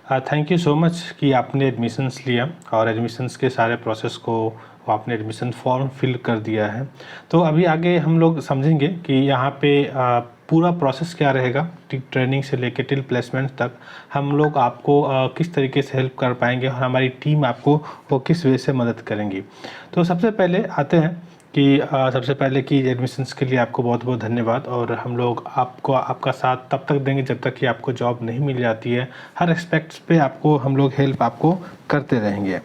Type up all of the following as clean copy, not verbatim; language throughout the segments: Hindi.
थैंक यू सो मच कि आपने एडमिशन्स लिया और एडमिशन्स के सारे प्रोसेस को आपने एडमिशन फॉर्म फिल कर दिया है। तो अभी आगे हम लोग समझेंगे कि यहाँ पे पूरा प्रोसेस क्या रहेगा, ट्रेनिंग से लेके टिल प्लेसमेंट तक हम लोग आपको किस तरीके से हेल्प कर पाएंगे और हमारी टीम आपको वो किस वे से मदद करेंगी। तो सबसे पहले आते हैं कि सबसे पहले कि एडमिशन्स के लिए आपको बहुत बहुत धन्यवाद। और हम लोग आपको आपका साथ तब तक देंगे जब तक कि आपको जॉब नहीं मिल जाती है। हर एस्पेक्ट्स पे आपको हम लोग हेल्प आपको करते रहेंगे।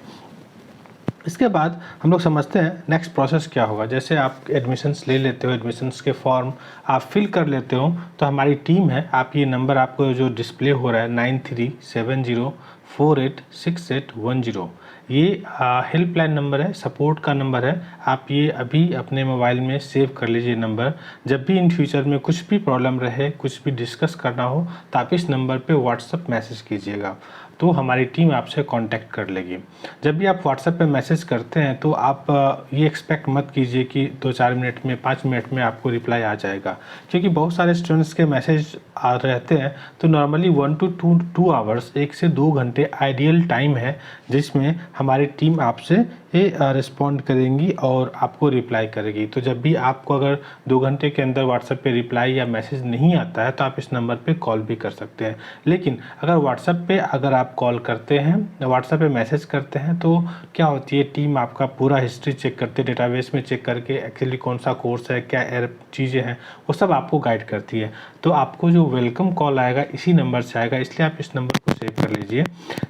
इसके बाद हम लोग समझते हैं नेक्स्ट प्रोसेस क्या होगा। जैसे आप एडमिशन्स ले लेते हो, एडमिशन्स के फॉर्म आप फिल कर लेते हो, तो हमारी टीम है, आप ये नंबर आपको जो डिस्प्ले हो रहा है 9370486810, ये हेल्पलाइन नंबर है, सपोर्ट का नंबर है। आप ये अभी अपने मोबाइल में सेव कर लीजिए नंबर। जब भी इन फ्यूचर में कुछ भी प्रॉब्लम रहे, कुछ भी डिस्कस करना हो, तो आप इस नंबर पे व्हाट्सएप मैसेज कीजिएगा, तो हमारी टीम आपसे कांटेक्ट कर लेगी। जब भी आप व्हाट्सएप पे मैसेज करते हैं तो आप ये एक्सपेक्ट मत कीजिए कि 2-4 मिनट में, 5 मिनट में आपको रिप्लाई आ जाएगा, क्योंकि बहुत सारे स्टूडेंट्स के मैसेज आ रहते हैं। तो नॉर्मली 1 to 2 आवर्स, 1 से 2 घंटे आइडियल टाइम है जिसमें हमारी टीम आपसे रिस्पॉन्ड करेंगी और आपको रिप्लाई करेगी। तो जब भी आपको अगर 2 घंटे के अंदर व्हाट्सएप पे रिप्लाई या मैसेज नहीं आता है तो आप इस नंबर पे कॉल भी कर सकते हैं। लेकिन अगर व्हाट्सएप पे अगर आप कॉल करते हैं, व्हाट्सएप पे मैसेज करते हैं, तो क्या होती है, टीम आपका पूरा हिस्ट्री चेक करते हैं, डेटाबेस में चेक करके एक्चुअली कौन सा कोर्स है, क्या चीज़ें हैं, वो सब आपको गाइड करती है। तो आपको जो वेलकम कॉल आएगा इसी नंबर से आएगा, इसलिए आप इस नंबर को सेव कर लीजिए।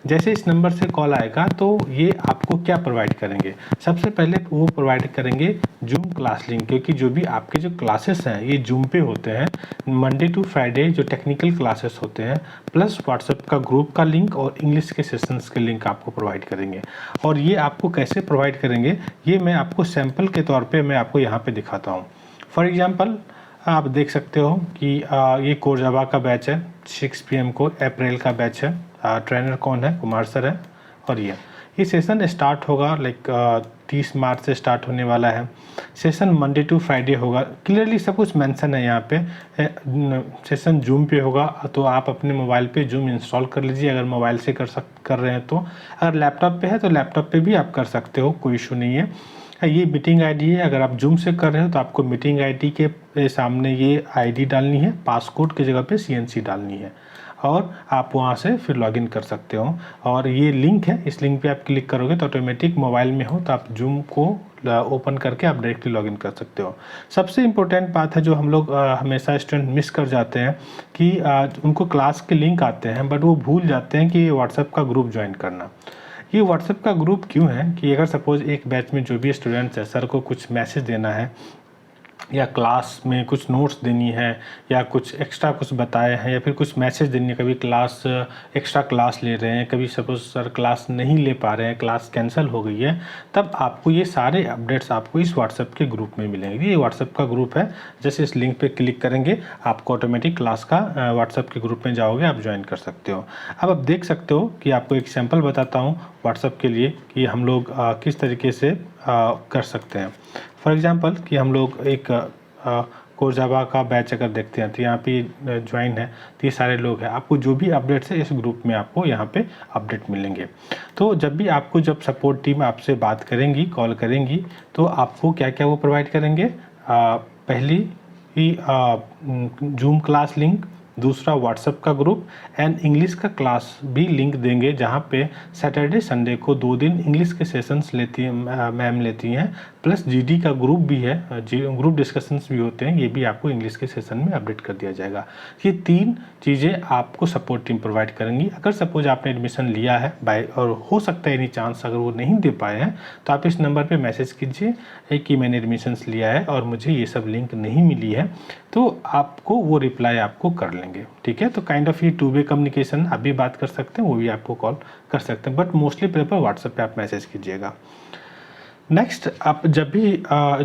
जैसे इस नंबर से कॉल आएगा तो ये आपको क्या प्रोवाइड करेंगे, सबसे पहले वो प्रोवाइड करेंगे जूम क्लास लिंक, क्योंकि जो भी आपके जो क्लासेस हैं ये जूम पे होते हैं। मंडे टू फ्राइडे जो टेक्निकल क्लासेस होते हैं, प्लस व्हाट्सएप का ग्रुप का लिंक और इंग्लिश के सेशंस के लिंक आपको प्रोवाइड करेंगे। और ये आपको कैसे प्रोवाइड करेंगे, ये मैं आपको सैम्पल के तौर पे मैं आपको यहाँ पे दिखाता हूँ। फॉर एग्जांपल आप देख सकते हो कि ये कोर जावा का बैच है, 6 PM को अप्रैल का बैच है। ट्रेनर कौन है, कुमार सर है। और ये सेशन स्टार्ट होगा 30 मार्च से स्टार्ट होने वाला है। सेशन मंडे टू फ्राइडे होगा, क्लियरली सब कुछ मेंशन है यहाँ पे। सेशन जूम पे होगा, तो आप अपने मोबाइल पे जूम इंस्टॉल कर लीजिए अगर मोबाइल से कर रहे हैं तो। अगर लैपटॉप पे है तो लैपटॉप पे भी आप कर सकते हो, कोई इशू नहीं है। ये मीटिंग आईडी है, अगर आप जूम से कर रहे हो तो आपको मीटिंग आईडी के सामने ये आईडी डालनी है, पासकोड की जगह पे CNC डालनी है, और आप वहाँ से फिर लॉगिन कर सकते हो। और ये लिंक है, इस लिंक पे आप क्लिक करोगे तो ऑटोमेटिक मोबाइल में हो तो आप जूम को ओपन करके आप डायरेक्टली लॉगिन कर सकते हो। सबसे इम्पोर्टेंट बात है जो हम लोग हमेशा स्टूडेंट मिस कर जाते हैं कि उनको क्लास के लिंक आते हैं बट वो भूल जाते हैं कि व्हाट्सएप का ग्रुप ज्वाइन करना। ये व्हाट्सएप का ग्रुप क्यों है कि अगर सपोज़ एक बैच में जो भी स्टूडेंट्स है, सर को कुछ मैसेज देना है या क्लास में कुछ नोट्स देनी है या कुछ एक्स्ट्रा कुछ बताए हैं या फिर कुछ मैसेज देनी है, कभी क्लास एक्स्ट्रा क्लास ले रहे हैं, कभी सपोज सर क्लास नहीं ले पा रहे हैं, क्लास कैंसिल हो गई है, तब आपको ये सारे अपडेट्स आपको इस व्हाट्सएप के ग्रुप में मिलेंगे। ये व्हाट्सएप का ग्रुप है, जैसे इस लिंक पे क्लिक करेंगे आपको ऑटोमेटिक क्लास का व्हाट्सएप के ग्रुप में जाओगे, आप ज्वाइन कर सकते हो। अब आप देख सकते हो कि आपको एक सैम्पल बताता हूँ व्हाट्सएप के लिए कि हम लोग किस तरीके से कर सकते हैं। फॉर एग्जांपल कि हम लोग एक कोर जावा का बैच अगर देखते हैं तो यहाँ पे ज्वाइन है, तो ये सारे लोग हैं। आपको जो भी अपडेट्स है इस ग्रुप में आपको यहाँ पे अपडेट मिलेंगे। तो जब भी आपको जब सपोर्ट टीम आपसे बात करेंगी, कॉल करेंगी, तो आपको क्या क्या वो प्रोवाइड करेंगे, पहली ही जूम क्लास लिंक, दूसरा व्हाट्सएप का ग्रुप एंड इंग्लिश का क्लास भी लिंक देंगे, जहाँ पे सैटरडे संडे को 2 दिन इंग्लिश के सेशंस लेती हैं मैम लेती हैं, प्लस GD का ग्रुप भी है, ग्रुप डिस्कशंस भी होते हैं, ये भी आपको इंग्लिश के सेशन में अपडेट कर दिया जाएगा। ये 3 चीज़ें आपको सपोर्ट टीम प्रोवाइड करेंगी। अगर सपोज आपने एडमिशन लिया है बाय, और हो सकता है एनी चांस अगर वो नहीं दे पाए हैं, तो आप इस नंबर पर मैसेज कीजिए कि मैंने एडमिशन्स लिया है और मुझे ये सब लिंक नहीं मिली है, तो आपको वो रिप्लाई आपको कर लेंगे। ठीक है, तो काइंड ऑफ ये 2 वे कम्युनिकेशन आप भी बात कर सकते हैं, वो भी आपको कॉल कर सकते हैं, बट मोस्टली प्रेफर व्हाट्सएप पे आप मैसेज कीजिएगा। नेक्स्ट, आप जब भी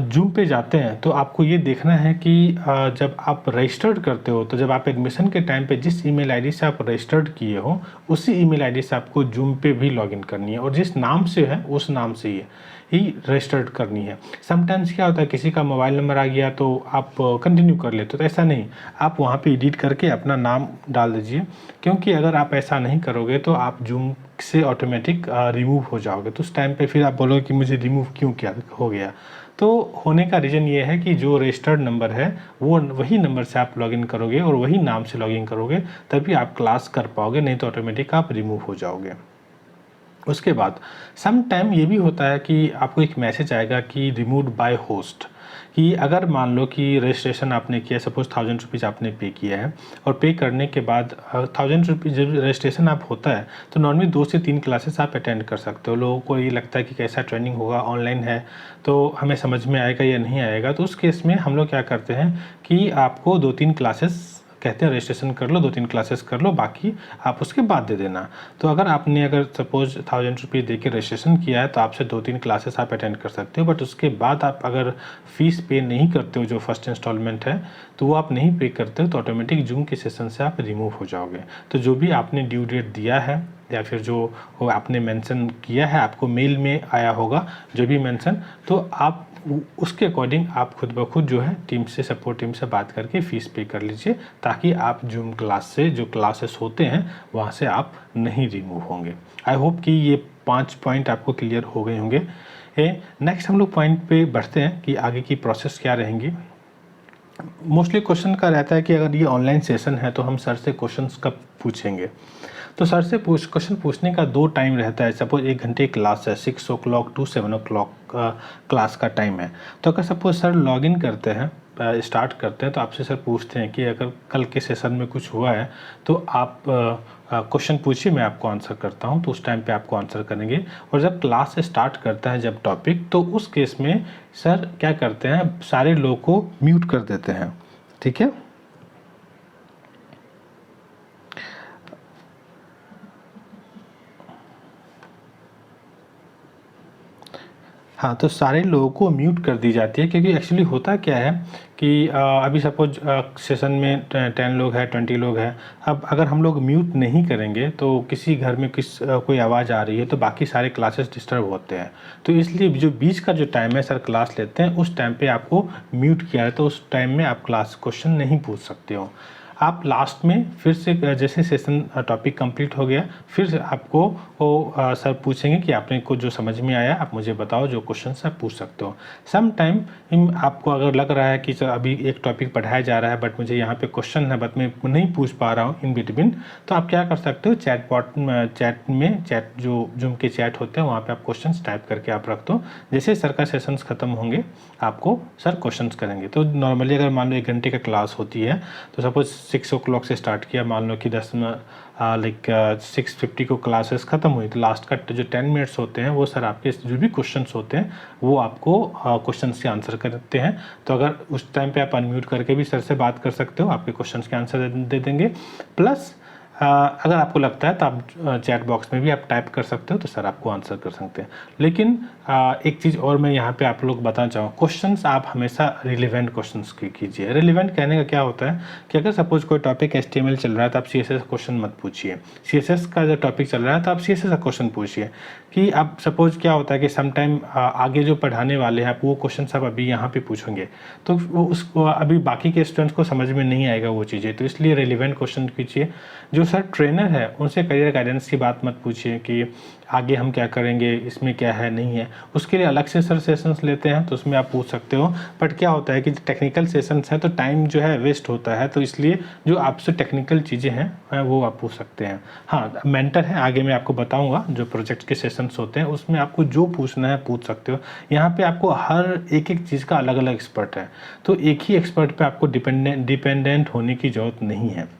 जूम पे जाते हैं तो आपको ये देखना है कि जब आप रजिस्टर्ड करते हो, तो जब आप एडमिशन के टाइम पे जिस ईमेल आईडी से आप रजिस्टर्ड किए हो उसी ईमेल आईडी से आपको जूम पे भी लॉगिन करनी है, और जिस नाम से है उस नाम से ही रजिस्टर्ड करनी है। समटाइम्स क्या होता है, किसी का मोबाइल नंबर आ गया तो आप कंटिन्यू कर लेते हो, तो ऐसा नहीं, आप वहाँ पे एडिट करके अपना नाम डाल दीजिए, क्योंकि अगर आप ऐसा नहीं करोगे तो आप जूम से ऑटोमेटिक रिमूव हो जाओगे। तो उस टाइम पे फिर आप बोलोगे कि मुझे रिमूव क्यों किया हो गया। तो होने का रीज़न ये है कि जो रजिस्टर्ड नंबर है वो वही नंबर से आप लॉगिन करोगे और वही नाम से लॉगिन करोगे, तभी आप क्लास कर पाओगे, नहीं तो ऑटोमेटिक आप रिमूव हो जाओगे। उसके बाद सम टाइम ये भी होता है कि आपको एक मैसेज आएगा कि रिमूव्ड बाय होस्ट, कि अगर मान लो कि रजिस्ट्रेशन आपने किया, सपोज 1000 रुपीज़ आपने पे किया है, और पे करने के बाद 1000 रुपीज़ जब रजिस्ट्रेशन आप होता है तो नॉर्मली 2 से 3 क्लासेस आप अटेंड कर सकते हो। लोगों को ये लगता है कि कैसा ट्रेनिंग होगा, ऑनलाइन है तो हमें समझ में आएगा या नहीं आएगा, तो उस केस में हम लोग क्या करते हैं कि आपको 2-3 क्लासेस कहते हैं रजिस्ट्रेशन कर लो, 2-3 क्लासेस कर लो, बाकी आप उसके बाद दे देना। तो अगर सपोज 1000 रुपीज़ दे के रजिस्ट्रेशन किया है तो आपसे 2-3 क्लासेस आप अटेंड कर सकते हो, बट उसके बाद आप अगर फीस पे नहीं करते हो, जो फर्स्ट इंस्टॉलमेंट है तो वो आप नहीं पे करते हो, तो ऑटोमेटिक जूम के सेशन से आप रिमूव हो जाओगे। तो जो भी आपने ड्यू डेट दिया है या फिर जो आपने मेंशन किया है, आपको मेल में आया होगा जो भी मेंशन, तो आप उसके अकॉर्डिंग आप खुद ब खुद जो है टीम से, सपोर्ट टीम से बात करके फ़ीस पे कर लीजिए, ताकि आप जूम क्लास से जो क्लासेस होते हैं वहाँ से आप नहीं रिमूव होंगे। आई होप कि ये 5 पॉइंट आपको क्लियर हो गए होंगे। नेक्स्ट हम लोग पॉइंट पे बढ़ते हैं कि आगे की प्रोसेस क्या रहेंगी। मोस्टली क्वेश्चन का रहता है कि अगर ये ऑनलाइन सेशन है तो हम सर से क्वेश्चंस कब पूछेंगे। तो सर से क्वेश्चन पूछने का 2 टाइम रहता है। सपोज 1 घंटे क्लास है, 6 o'clock टू 7 o'clock क्लास का टाइम है। तो अगर सपोज सर लॉगिन करते हैं, स्टार्ट करते हैं, तो आपसे सर पूछते हैं कि अगर कल के सेशन में कुछ हुआ है तो आप क्वेश्चन पूछिए, मैं आपको आंसर करता हूं। तो उस टाइम पे आपको आंसर करेंगे। और जब क्लास स्टार्ट करता है जब टॉपिक, तो उस केस में सर क्या करते हैं, सारे लोग को म्यूट कर देते हैं। ठीक है। हाँ, तो सारे लोगों को म्यूट कर दी जाती है, क्योंकि एक्चुअली होता क्या है कि अभी सपोज सेशन में 10 लोग हैं, 20 लोग हैं। अब अगर हम लोग म्यूट नहीं करेंगे तो किसी घर में कोई आवाज़ आ रही है तो बाकी सारे क्लासेस डिस्टर्ब होते हैं। तो इसलिए जो बीच का जो टाइम है सर क्लास लेते हैं, उस टाइम पे आपको म्यूट किया है, तो उस टाइम में आप क्लास क्वेश्चन नहीं पूछ सकते हो। आप लास्ट में फिर से जैसे सेशन टॉपिक कंप्लीट हो गया, फिर से आपको वो सर पूछेंगे कि आपने को जो समझ में आया आप मुझे बताओ, जो क्वेश्चन आप पूछ सकते हो। सम टाइम आपको अगर लग रहा है कि सर अभी एक टॉपिक पढ़ाया जा रहा है बट मुझे यहाँ पे क्वेश्चन है बट मैं नहीं पूछ पा रहा हूँ इन बिटवीन, तो आप क्या कर सकते हो, चैट जो जूम के चैट होते हैं वहाँ पे आप क्वेश्चन टाइप करके आप रख दो। जैसे सर का सेशंस खत्म होंगे आपको सर क्वेश्चंस करेंगे। तो नॉर्मली अगर मान लो 1 घंटे का क्लास होती है, तो सपोज 6 o'clock से स्टार्ट किया, मान लो कि 6:50 को क्लासेस ख़त्म हुई, तो लास्ट का जो 10 मिनट्स होते हैं वो सर आपके जो भी क्वेश्चंस होते हैं वो आपको क्वेश्चंस के आंसर करते हैं। तो अगर उस टाइम पे आप अनम्यूट करके भी सर से बात कर सकते हो, आपके क्वेश्चंस के आंसर दे देंगे। प्लस अगर आपको लगता है तो आप चैट बॉक्स में भी आप टाइप कर सकते हो, तो सर आपको आंसर कर सकते हैं। लेकिन एक चीज़ और मैं यहाँ पे आप लोग बताना चाहूँ, क्वेश्चंस आप हमेशा रिलेवेंट क्वेश्चंस कीजिए। रिलेवेंट कहने का क्या होता है कि अगर सपोज कोई टॉपिक HTML चल रहा है तो आप CSS क्वेश्चन मत पूछिए। CSS का जो टॉपिक चल रहा है तो आप CSS का क्वेश्चन पूछिए। कि अब सपोज क्या होता है कि समटाइम आगे जो पढ़ाने वाले हैं आप वो क्वेश्चन आप अभी यहाँ पे पूछेंगे तो वो उसको अभी बाकी के स्टूडेंट्स को समझ में नहीं आएगा वो चीज़ें। तो इसलिए रिलेवेंट क्वेश्चन कीजिए। जो सर ट्रेनर है उनसे करियर गाइडेंस की बात मत पूछिए कि आगे हम क्या करेंगे, इसमें क्या है नहीं है, उसके लिए अलग से सर सेशंस लेते हैं तो उसमें आप पूछ सकते हो। बट क्या होता है कि टेक्निकल सेशंस है तो टाइम जो है वेस्ट होता है, तो इसलिए जो आपसे टेक्निकल चीज़ें हैं वो आप पूछ सकते हैं। हाँ, मेंटर है, आगे मैं आपको बताऊंगा जो प्रोजेक्ट के सेशंस होते हैं उसमें आपको जो पूछना है पूछ सकते हो। यहाँ पे आपको हर एक चीज़ का अलग अलग एक्सपर्ट है, तो एक ही एक्सपर्ट पे आपको डिपेंडेंट होने की ज़रूरत नहीं है।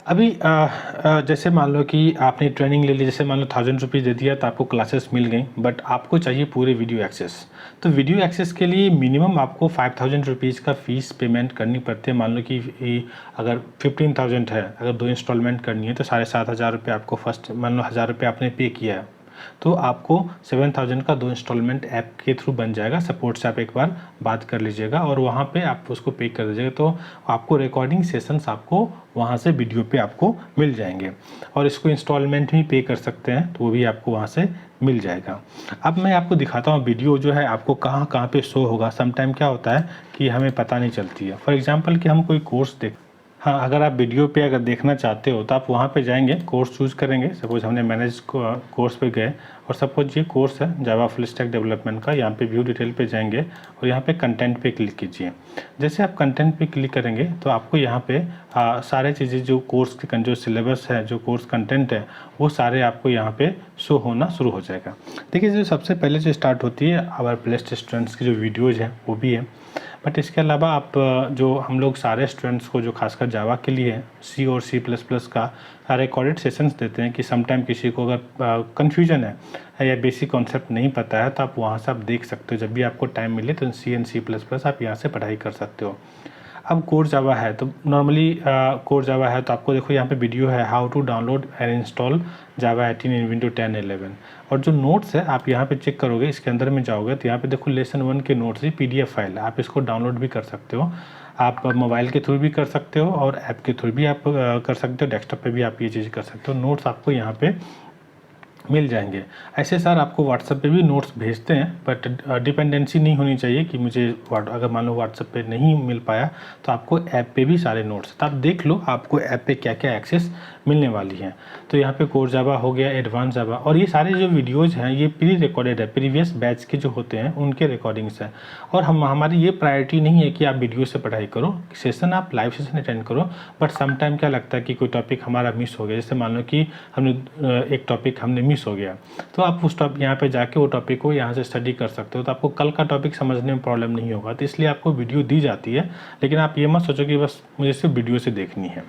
अभी जैसे मान लो कि आपने ट्रेनिंग ले ली, जैसे मान लो 1000 रुपीज़ दे दिया तो आपको क्लासेस मिल गई, बट आपको चाहिए पूरे वीडियो एक्सेस। तो वीडियो एक्सेस के लिए मिनिमम आपको 5000 रुपीज़ का फ़ीस पेमेंट करनी पड़ती है। मान लो कि अगर 15,000 है, अगर 2 इंस्टॉलमेंट करनी है तो 7,500 रुपये आपको फर्स्ट, मान लो 1000 रुपये आपने पे किया है तो आपको 7000 का 2 इंस्टॉलमेंट ऐप के थ्रू बन जाएगा। सपोर्ट से आप एक बार बात कर लीजिएगा और वहाँ पे आप उसको पे कर दीजिएगा, तो आपको रिकॉर्डिंग सेशंस आपको वहाँ से वीडियो पे आपको मिल जाएंगे। और इसको इंस्टॉलमेंट भी पे कर सकते हैं, तो वो भी आपको वहाँ से मिल जाएगा। अब मैं आपको दिखाता हूँ वीडियो जो है आपको कहाँ कहाँ पे शो होगा। समटाइम क्या होता है कि हमें पता नहीं चलती है। फॉर एग्जांपल कि हम कोई कोर्स देख, हाँ, अगर आप वीडियो पे अगर देखना चाहते हो तो आप वहाँ पे जाएंगे, कोर्स चूज़ करेंगे। सपोज हमने मैनेज कोर्स पे गए और सपोज ये कोर्स है जावा फुल स्टैक डेवलपमेंट का। यहाँ पे व्यू डिटेल पे जाएंगे और यहाँ पे कंटेंट पे क्लिक कीजिए। जैसे आप कंटेंट पे क्लिक करेंगे तो आपको यहाँ पे सारे चीज़ें जो कोर्स के जो सिलेबस है, जो कोर्स कंटेंट है, वो सारे आपको यहाँ पे शो होना शुरू हो जाएगा। देखिए, जो सबसे पहले जो स्टार्ट होती है आवर बेस्ट स्टूडेंट्स की जो वीडियोज़ हैं वो भी है। बट इसके अलावा आप जो हम लोग सारे स्टूडेंट्स को जो खासकर जावा के लिए सी और C++ का रिकॉर्डेड सेशंस देते हैं कि समटाइम किसी को अगर कन्फ्यूजन है या बेसिक कॉन्सेप्ट नहीं पता है तो आप वहाँ से आप देख सकते हो। जब भी आपको टाइम मिले तो C एंड C++ आप यहाँ से पढ़ाई कर सकते हो। अब कोर जावा है तो नॉर्मली कोर जावा है तो आपको देखो यहाँ पे वीडियो है how to download and install Java 18 in window 10 11। और जो नोट्स है आप यहाँ पे चेक करोगे, इसके अंदर में जाओगे तो यहाँ पे देखो लेसन 1 के नोट्स ही PDF फाइल है। आप इसको डाउनलोड भी कर सकते हो, आप मोबाइल के थ्रू भी कर सकते हो और ऐप के थ्रू भी आप कर सकते हो, डेस्कटॉप पे भी आप ये चीज़ कर सकते हो। नोट्स आपको यहाँ पे मिल जाएंगे। ऐसे सर आपको व्हाट्सएप पे भी नोट्स भेजते हैं, बट डिपेंडेंसी नहीं होनी चाहिए कि मुझे अगर मान लो व्हाट्सएप पे नहीं मिल पाया तो आपको ऐप पे भी सारे नोट्स, तो आप देख लो आपको ऐप पे क्या क्या एक्सेस मिलने वाली हैं। तो यहाँ पे कोर जावा हो गया, एडवांस जावा, और ये सारे जो वीडियोज़ हैं ये प्री रिकॉर्डेड है, प्रीवियस बैच के जो होते हैं उनके रिकॉर्डिंग्स हैं। और हमारी ये प्रायोरिटी नहीं है कि आप वीडियो से पढ़ाई करो, सेशन आप लाइव सेशन अटेंड करो। बट समटाइम क्या लगता है कि कोई टॉपिक हमारा मिस हो गया, जैसे मान लो कि हमने एक टॉपिक हमने मिस हो गया, तो आप उस टॉपिक यहाँ पे जाके वो टॉपिक को यहाँ से स्टडी कर सकते हो। तो आपको कल का टॉपिक समझने में प्रॉब्लम नहीं होगा। तो इसलिए आपको वीडियो दी जाती है, लेकिन आप ये मत सोचो कि बस मुझे सिर्फ वीडियो से देखनी है।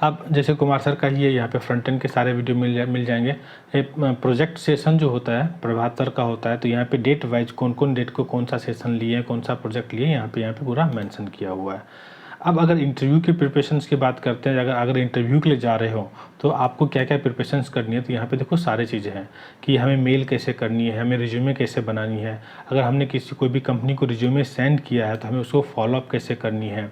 अब जैसे कुमार सर का ही है, यहाँ पे फ्रंट एंड के सारे वीडियो मिल जाएंगे। प्रोजेक्ट सेशन जो होता है प्रभात सर का होता है, तो यहाँ पे डेट वाइज कौन कौन डेट को कौन सा सेशन लिए, कौन सा प्रोजेक्ट लिए, यहाँ पे पूरा मेंशन किया हुआ है। अब अगर इंटरव्यू की प्रिपरेशंस की बात करते हैं, अगर इंटरव्यू के लिए जा रहे हो तो आपको क्या क्या प्रिपरेशंस करनी है, तो यहाँ पे देखो सारी चीज़ें हैं कि हमें मेल कैसे करनी है, हमें रिज्यूमे कैसे बनानी है, अगर हमने कोई भी कंपनी को रिज्यूमे सेंड किया है तो हमें उसको फॉलोअप कैसे करनी है,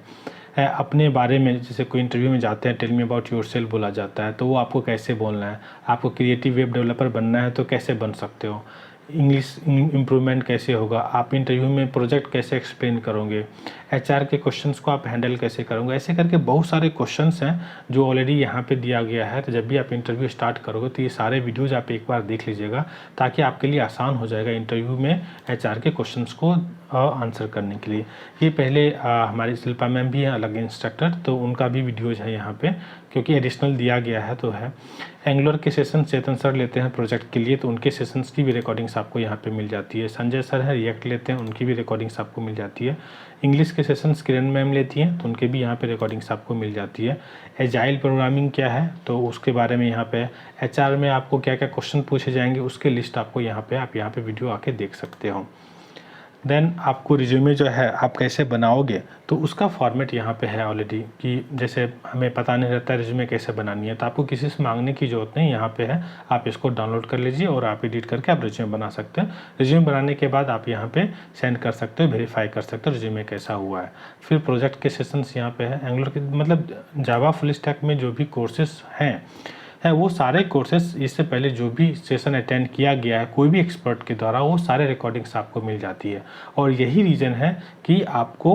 अपने बारे में जैसे कोई इंटरव्यू में जाते हैं टेल मी अबाउट योरसेल्फ बोला जाता है, तो वो आपको कैसे बोलना है, आपको क्रिएटिव वेब डेवलपर बनना है तो कैसे बन सकते हो, इंग्लिश इम्प्रूवमेंट कैसे होगा, आप इंटरव्यू में प्रोजेक्ट कैसे एक्सप्लेन करोगे, HR के क्वेश्चंस को आप हैंडल कैसे करोगे। ऐसे करके बहुत सारे क्वेश्चंस हैं जो ऑलरेडी यहाँ पे दिया गया है। तो जब भी आप इंटरव्यू स्टार्ट करोगे तो ये सारे वीडियोज़ आप एक बार देख लीजिएगा, ताकि आपके लिए आसान हो जाएगा इंटरव्यू में HR के क्वेश्चंस को आंसर करने के लिए। ये पहले हमारी शिल्पा मैम भी हैं अलग इंस्ट्रक्टर, तो उनका भी वीडियोज़ है यहाँ पे, क्योंकि एडिशनल दिया गया है तो है। एंगुलर के सेशन चेतन सर लेते हैं प्रोजेक्ट के लिए, तो उनके सेशंस की भी रिकॉर्डिंग्स आपको यहाँ पे मिल जाती है। संजय सर है रिएक्ट लेते हैं, उनकी भी रिकॉर्डिंग्स आपको मिल जाती है। इंग्लिश के सेशंस किरण मैम लेती हैं, तो उनके भी यहाँ पे रिकॉर्डिंग्स आपको मिल जाती है। एजाइल प्रोग्रामिंग क्या है तो उसके बारे में यहाँ पे, HR में आपको क्या क्या क्वेश्चन पूछे जाएंगे उसके लिस्ट आपको यहाँ पे, आप यहाँ पे वीडियो आके देख सकते हो। देन आपको रिज्यूमे जो है आप कैसे बनाओगे, तो उसका फॉर्मेट यहाँ पे है ऑलरेडी, कि जैसे हमें पता नहीं रहता है रिज्यूमे कैसे बनानी है, तो आपको किसी से मांगने की ज़रूरत नहीं, यहाँ पे है, आप इसको डाउनलोड कर लीजिए और आप एडिट करके आप रिज्यूमे बना सकते हैं। रिज्यूमे बनाने के बाद आप यहाँ पे सेंड कर सकते हो, वेरीफाई कर सकते हो रिज्यूमे कैसा हुआ है। फिर प्रोजेक्ट के सेशंस यहाँ पे है। एंगुलर के मतलब जावा फुल स्टैक में जो भी कोर्सेस हैं वो सारे कोर्सेस, इससे पहले जो भी सेशन अटेंड किया गया है कोई भी एक्सपर्ट के द्वारा, वो सारे रिकॉर्डिंग्स आपको मिल जाती है। और यही रीज़न है कि आपको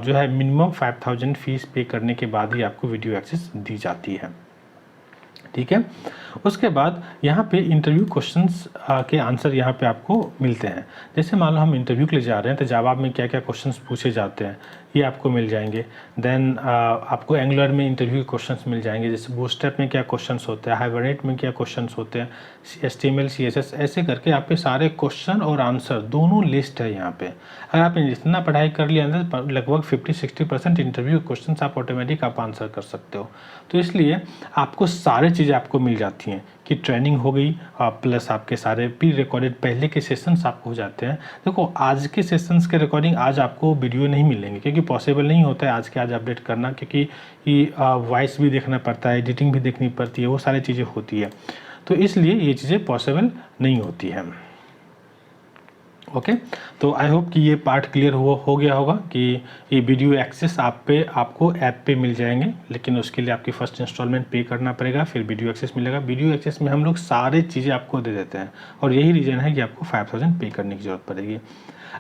जो है मिनिमम 5000 फीस पे करने के बाद ही आपको वीडियो एक्सेस दी जाती है। ठीक है, उसके बाद यहाँ पे इंटरव्यू क्वेश्चंस के आंसर यहाँ पे आपको मिलते हैं। जैसे मान लो हम इंटरव्यू के लिए जा रहे हैं तो जवाब में क्या क्या क्वेश्चंस पूछे जाते हैं ये आपको मिल जाएंगे। देन आपको एंगुलर में इंटरव्यू क्वेश्चंस मिल जाएंगे, जैसे बूटस्ट्रैप में क्या क्वेश्चंस होते हैं, हाइबरनेट में क्या क्वेश्चंस होते हैं, HTML CSS, ऐसे करके आप पे सारे क्वेश्चन और आंसर दोनों लिस्ट है यहाँ पे। अगर आपने जितना पढ़ाई कर लिया अंदर लगभग 50-60% इंटरव्यू क्वेश्चन आप ऑटोमेटिक आप आंसर कर सकते हो। तो इसलिए आपको सारी चीज़ें आपको मिल जाती हैं कि ट्रेनिंग हो गई, प्लस आपके सारे प्री रिकॉर्डेड पहले के सेशंस आपको हो जाते हैं। देखो आज के सेशंस के रिकॉर्डिंग आज आपको वीडियो नहीं मिलेंगे, क्योंकि पॉसिबल नहीं होता है आज के आज अपडेट करना, क्योंकि वॉइस भी देखना पड़ता है, एडिटिंग भी देखनी पड़ती है, वो सारी चीज़ें होती है। तो इसलिए ये चीज़ें पॉसिबल नहीं होती हैं। ओके, तो आई होप कि ये पार्ट क्लियर हो गया होगा कि ये वीडियो एक्सेस आपको ऐप पे मिल जाएंगे, लेकिन उसके लिए आपकी फ़र्स्ट इंस्टॉलमेंट पे करना पड़ेगा, फिर वीडियो एक्सेस मिलेगा। वीडियो एक्सेस में हम लोग सारे चीज़ें आपको दे देते हैं और यही रीज़न है कि आपको 5000 पे करने की ज़रूरत पड़ेगी।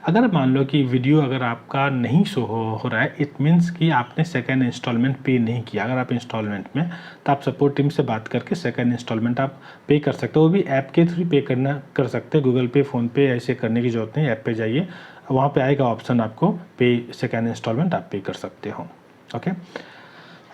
अगर मान लो कि वीडियो अगर आपका नहीं शो हो रहा है, इट मीन्स कि आपने सेकेंड इंस्टॉलमेंट पे नहीं किया। अगर आप इंस्टॉलमेंट में, तो आप सपोर्ट टीम से बात करके सेकेंड इंस्टॉलमेंट आप पे कर सकते हो। वो भी ऐप के थ्रू पे कर सकते हैं, गूगल पे, फ़ोनपे ऐसे करने की ज़रूरत नहीं। ऐप पे जाइए, वहाँ पे आएगा ऑप्शन, आपको पे सेकेंड इंस्टॉलमेंट आप पे कर सकते हो। ओके,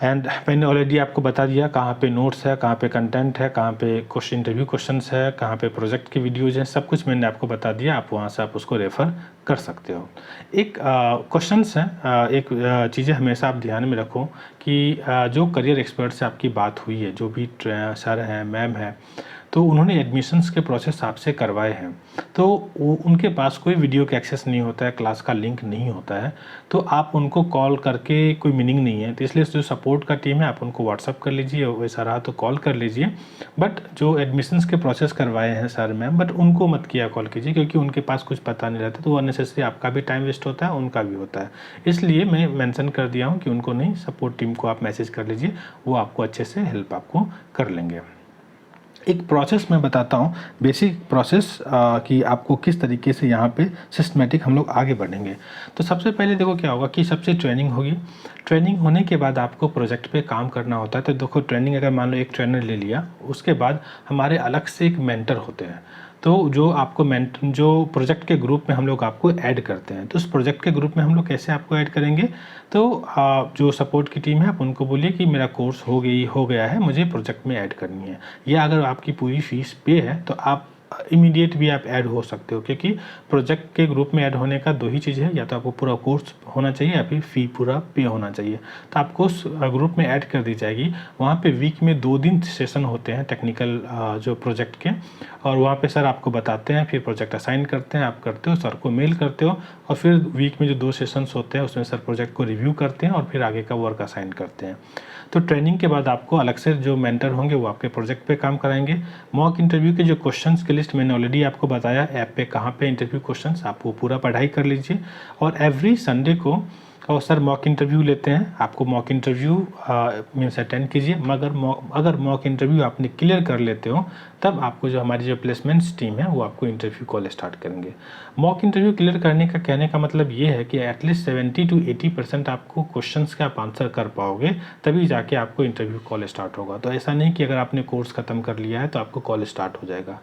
एंड मैंने ऑलरेडी आपको बता दिया कहाँ पे नोट्स है, कहाँ पे कंटेंट है, कहाँ पे इंटरव्यू क्वेश्चंस है, कहाँ पे प्रोजेक्ट की वीडियोज़ हैं, सब कुछ मैंने आपको बता दिया। आप वहाँ से आप उसको रेफ़र कर सकते हो। एक क्वेश्चंस हैं, एक चीज़ें हमेशा आप ध्यान में रखो कि जो करियर एक्सपर्ट से आपकी बात हुई है, जो भी सर हैं, मैम हैं, तो उन्होंने एडमिशन्स के प्रोसेस आपसे करवाए हैं, तो उनके पास कोई वीडियो का एक्सेस नहीं होता है, क्लास का लिंक नहीं होता है, तो आप उनको कॉल करके कोई मीनिंग नहीं है। तो इसलिए जो सपोर्ट का टीम है, आप उनको व्हाट्सअप कर लीजिए, वैसा रहा तो कॉल कर लीजिए। बट जो एडमिशन्स के प्रोसेस करवाए हैं सर मैम, बट उनको मत किया कॉल कीजिए, क्योंकि उनके पास कुछ पता नहीं रहता, तो वो अननेसेसरी आपका भी टाइम वेस्ट होता है, उनका भी होता है। इसलिए मैं मेंशन कर दिया हूँ कि उनको नहीं, सपोर्ट टीम को आप मैसेज कर लीजिए, वो आपको अच्छे से हेल्प आपको कर लेंगे। एक प्रोसेस मैं बताता हूँ, बेसिक प्रोसेस कि आपको किस तरीके से यहाँ पे सिस्टमेटिक हम लोग आगे बढ़ेंगे। तो सबसे पहले देखो क्या होगा कि सबसे ट्रेनिंग होगी। ट्रेनिंग होने के बाद आपको प्रोजेक्ट पे काम करना होता है। तो देखो, ट्रेनिंग अगर मान लो एक ट्रेनर ले लिया, उसके बाद हमारे अलग से एक मेंटर होते हैं। तो जो प्रोजेक्ट के ग्रुप में हम लोग आपको ऐड करते हैं, तो उस प्रोजेक्ट के ग्रुप में हम लोग कैसे आपको ऐड करेंगे? तो जो सपोर्ट की टीम है, आप उनको बोलिए कि मेरा कोर्स हो गया है, मुझे प्रोजेक्ट में ऐड करनी है। या अगर आपकी पूरी फीस पे है, तो आप इमीडिएट भी आप ऐड हो सकते हो, क्योंकि प्रोजेक्ट के ग्रुप में ऐड होने का दो ही चीज़ है, या तो आपको पूरा कोर्स होना चाहिए या फिर फ़ी पूरा पे होना चाहिए। तो आपको उस ग्रुप में ऐड कर दी जाएगी। वहाँ पे वीक में 2 दिन सेशन होते हैं टेक्निकल जो प्रोजेक्ट के, और वहाँ पे सर आपको बताते हैं, फिर प्रोजेक्ट असाइन करते हैं, आप करते हो, सर को मेल करते हो, और फिर वीक में जो 2 सेशंस होते हैं उसमें सर प्रोजेक्ट को रिव्यू करते हैं और फिर आगे का वर्क असाइन करते हैं। तो ट्रेनिंग के बाद आपको अलग से जो मेंटर होंगे वो आपके प्रोजेक्ट पे काम कराएंगे। मॉक इंटरव्यू के जो क्वेश्चंस की लिस्ट मैंने ऑलरेडी आपको बताया ऐप पे कहाँ पे इंटरव्यू क्वेश्चंस, आप वो पूरा पढ़ाई कर लीजिए। और एवरी संडे को और सर मॉक इंटरव्यू लेते हैं, आपको मॉक इंटरव्यू मीन्स अटेंड कीजिए। अगर मॉक इंटरव्यू आपने क्लियर कर लेते हो, तब आपको जो हमारी जो प्लेसमेंट्स टीम है वो आपको इंटरव्यू कॉल स्टार्ट करेंगे। मॉक इंटरव्यू क्लियर करने का कहने का मतलब ये है कि एटलीस्ट 70 to 80% आपको क्वेश्चंस का आप आंसर कर पाओगे, तभी जाके आपको इंटरव्यू कॉल स्टार्ट होगा। तो ऐसा नहीं कि अगर आपने कोर्स ख़त्म कर लिया है तो आपको कॉल स्टार्ट हो जाएगा।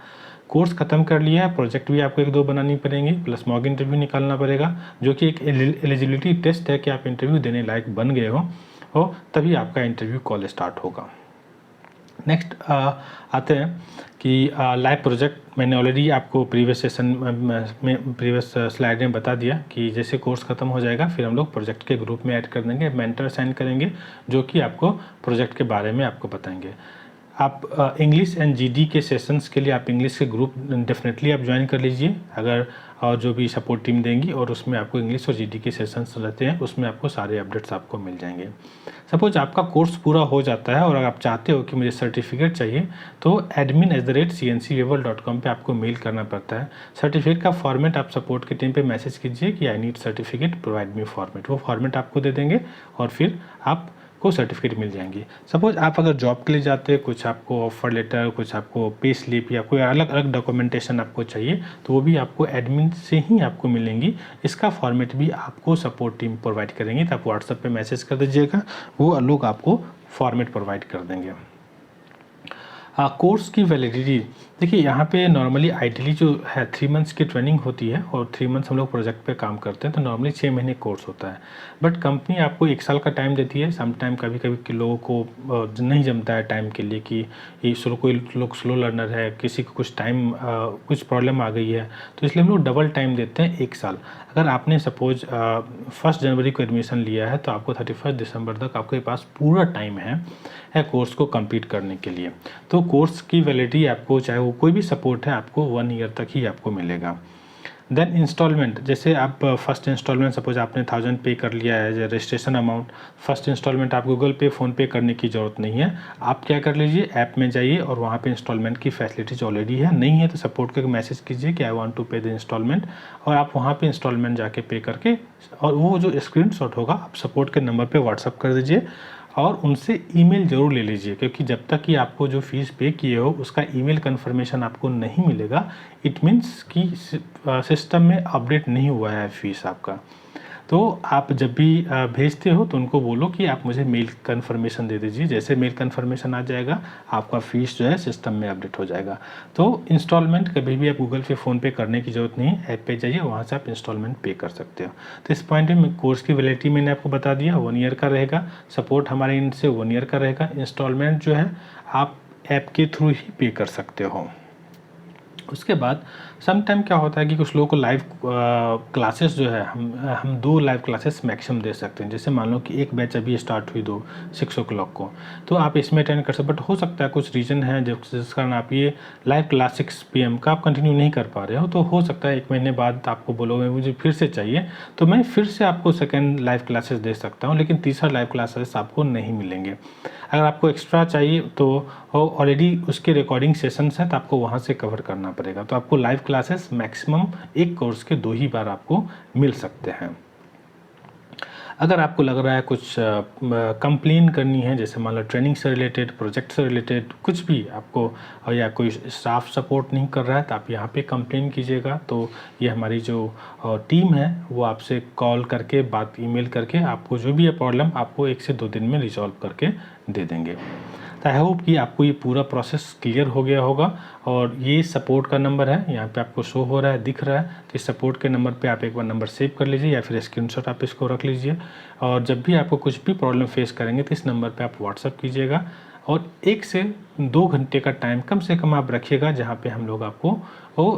कोर्स ख़त्म कर लिया है, प्रोजेक्ट भी आपको 1-2 बनानी पड़ेंगी, प्लस मॉक इंटरव्यू निकालना पड़ेगा, जो कि एक एलिजिबिलिटी टेस्ट है कि आप इंटरव्यू देने लायक बन गए हो तभी आपका इंटरव्यू कॉल स्टार्ट होगा। नेक्स्ट आते हैं कि लाइव प्रोजेक्ट। मैंने ऑलरेडी आपको प्रीवियस सेशन में प्रीवियस स्लाइड में बता दिया कि जैसे कोर्स ख़त्म हो जाएगा, फिर हम लोग प्रोजेक्ट के ग्रुप में ऐड कर देंगे, मेंटर असाइन करेंगे, जो कि आपको प्रोजेक्ट के बारे में आपको बताएंगे। आप इंग्लिश एंड जीडी के सेशंस के लिए आप इंग्लिश के ग्रुप डेफिनेटली आप ज्वाइन कर लीजिए, अगर और जो भी सपोर्ट टीम देंगी, और उसमें आपको इंग्लिश और जीडी के सेशंस रहते हैं, उसमें आपको सारे अपडेट्स आपको मिल जाएंगे। सपोज आपका कोर्स पूरा हो जाता है और अगर आप चाहते हो कि मुझे सर्टिफिकेट चाहिए, तो admin@cncwevel.com पे आपको मेल करना पड़ता है। सर्टिफिकेट का फॉर्मेट आप सपोर्ट की टीम पे मैसेज कीजिए कि I need certificate, provide me format. वो फॉर्मेट आपको दे देंगे और फिर आप को सर्टिफिकेट मिल जाएंगी। सपोज आप अगर जॉब के लिए जाते हैं, कुछ आपको ऑफर लेटर, कुछ आपको पे स्लिप या कोई अलग अलग डॉक्यूमेंटेशन आपको चाहिए, तो वो भी आपको एडमिन से ही आपको मिलेंगी। इसका फॉर्मेट भी आपको सपोर्ट टीम प्रोवाइड करेंगे, तो आप व्हाट्सएप पे मैसेज कर दीजिएगा, वो लोग आपको फॉर्मेट प्रोवाइड कर देंगे। कोर्स की वैलिडिटी देखिए, यहाँ पे नॉर्मली आइडियली जो है 3 मंथ्स की ट्रेनिंग होती है और 3 मंथ्स हम लोग प्रोजेक्ट पे काम करते हैं, तो नॉर्मली 6 महीने कोर्स होता है। बट कंपनी आपको 1 साल का टाइम देती है। सम टाइम कभी कभी के लोगों को नहीं जमता है टाइम के लिए कि ये कोई लोग स्लो लर्नर है, किसी को कुछ टाइम कुछ प्रॉब्लम आ गई है, तो इसलिए हम लोग डबल टाइम देते हैं 1 साल। अगर आपने सपोज 1 जनवरी को एडमिशन लिया है, तो आपको 31 दिसंबर तक आपके पास पूरा टाइम है कोर्स को कंप्लीट करने के लिए। तो कोर्स की वैलिडिटी आपको, चाहे वो कोई भी सपोर्ट है, आपको 1 ईयर तक ही आपको मिलेगा। देन इंस्टॉलमेंट, जैसे आप फर्स्ट इंस्टॉलमेंट सपोज आपने 1000 पे कर लिया है as a registration amount, first installment आप गूगल पे फ़ोनपे करने की ज़रूरत नहीं है। आप क्या कर लीजिए, ऐप में जाइए और वहाँ पे इंस्टॉलमेंट की फैसिलिटीज ऑलरेडी है, नहीं है तो सपोर्ट को मैसेज कीजिए कि आई वांट टू पे द इंस्टॉलमेंट, और आप वहाँ पे इंस्टॉलमेंट जाके पे करके, और वो जो स्क्रीनशॉट होगा आप सपोर्ट के नंबर पे व्हाट्सअप कर दीजिए और उनसे ईमेल ज़रूर ले लीजिए, क्योंकि जब तक कि आपको जो फ़ीस पे किए हो उसका ईमेल कन्फर्मेशन आपको नहीं मिलेगा, इट मीन्स कि सिस्टम में अपडेट नहीं हुआ है फ़ीस आपका। तो आप जब भी भेजते हो तो उनको बोलो कि आप मुझे मेल कन्फर्मेशन दे दीजिए, जैसे मेल कन्फर्मेशन आ जाएगा आपका फ़ीस जो है सिस्टम में अपडेट हो जाएगा। तो इंस्टॉलमेंट कभी भी आप गूगल पे फ़ोनपे करने की ज़रूरत नहीं है, ऐप पे जाइए वहाँ से आप इंस्टॉलमेंट पे कर सकते हो। तो इस पॉइंट में कोर्स की वैलिडिटी मैंने आपको बता दिया, 1 ईयर का रहेगा, सपोर्ट हमारे एंड से 1 ईयर का रहेगा, इंस्टॉलमेंट जो है आप ऐप के थ्रू ही पे कर सकते हो। उसके बाद सम टाइम क्या होता है कि कुछ लोगों को लाइव क्लासेस जो है हम 2 लाइव क्लासेस मैक्सिमम दे सकते हैं। जैसे मान लो कि एक बैच अभी स्टार्ट हुई 6 o'clock को, तो आप इसमें अटेंड कर सकते, बट हो सकता है कुछ रीज़न है जिस कारण आप ये लाइव क्लास 6 PM का आप कंटिन्यू नहीं कर पा रहे हो, तो हो सकता है 1 महीने बाद आपको बोलोगे मुझे फिर से चाहिए, तो मैं फिर से आपको सेकेंड लाइव क्लासेस दे सकता हूँ, लेकिन तीसरा लाइव क्लासेस आपको नहीं मिलेंगे। अगर आपको एक्स्ट्रा चाहिए तो ऑलरेडी उसके रिकॉर्डिंग सेशंस हैं तो आपको वहाँ से कवर करना पड़ेगा। तो आपको लाइव क्लासेस मैक्सिमम एक कोर्स के 2 ही बार आपको मिल सकते हैं। अगर आपको लग रहा है कुछ कंप्लेन करनी है, जैसे मान लो ट्रेनिंग से रिलेटेड, प्रोजेक्ट से रिलेटेड कुछ भी आपको, या कोई स्टाफ सपोर्ट नहीं कर रहा है, तो आप यहाँ पे कंप्लेन कीजिएगा। तो ये हमारी जो टीम है वो आपसे कॉल करके ईमेल करके आपको जो भी है प्रॉब्लम आपको 1 से 2 दिन में रिजॉल्व करके दे देंगे। तो आई होप कि आपको ये पूरा प्रोसेस क्लियर हो गया होगा। और ये सपोर्ट का नंबर है, यहाँ पे आपको शो हो रहा है, दिख रहा है, तो इस सपोर्ट के नंबर पे आप एक बार नंबर सेव कर लीजिए या फिर स्क्रीनशॉट आप इसको रख लीजिए। और जब भी आपको कुछ भी प्रॉब्लम फेस करेंगे तो इस नंबर पे आप व्हाट्सअप कीजिएगा, और 1 से 2 घंटे का टाइम कम से कम आप रखिएगा जहाँ पे हम लोग आपको वो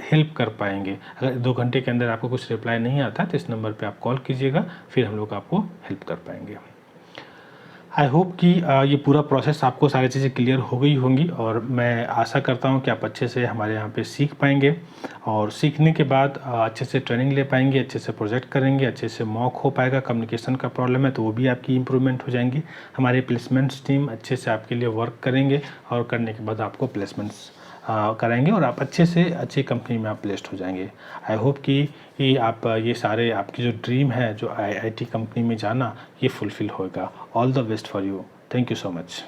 हेल्प कर पाएंगे। अगर 2 घंटे के अंदर आपको कुछ रिप्लाई नहीं आता तो इस नंबर पे आप कॉल कीजिएगा, फिर हम लोग आपको हेल्प कर पाएंगे। आई होप कि ये पूरा प्रोसेस आपको सारी चीज़ें क्लियर हो गई होंगी, और मैं आशा करता हूँ कि आप अच्छे से हमारे यहाँ पे सीख पाएंगे, और सीखने के बाद अच्छे से ट्रेनिंग ले पाएंगे, अच्छे से प्रोजेक्ट करेंगे, अच्छे से मॉक हो पाएगा। कम्युनिकेशन का प्रॉब्लम है तो वो भी आपकी इम्प्रूवमेंट हो जाएंगी। हमारे प्लेसमेंट्स टीम अच्छे से आपके लिए वर्क करेंगे, और करने के बाद आपको प्लेसमेंट्स कराएंगे और आप अच्छे से अच्छी कंपनी में आप प्लेस्ड हो जाएंगे। आई होप कि आप ये सारे आपकी जो ड्रीम है जो IIT कंपनी में जाना, ये फुलफ़िल होगा। All the best for you. Thank you so much.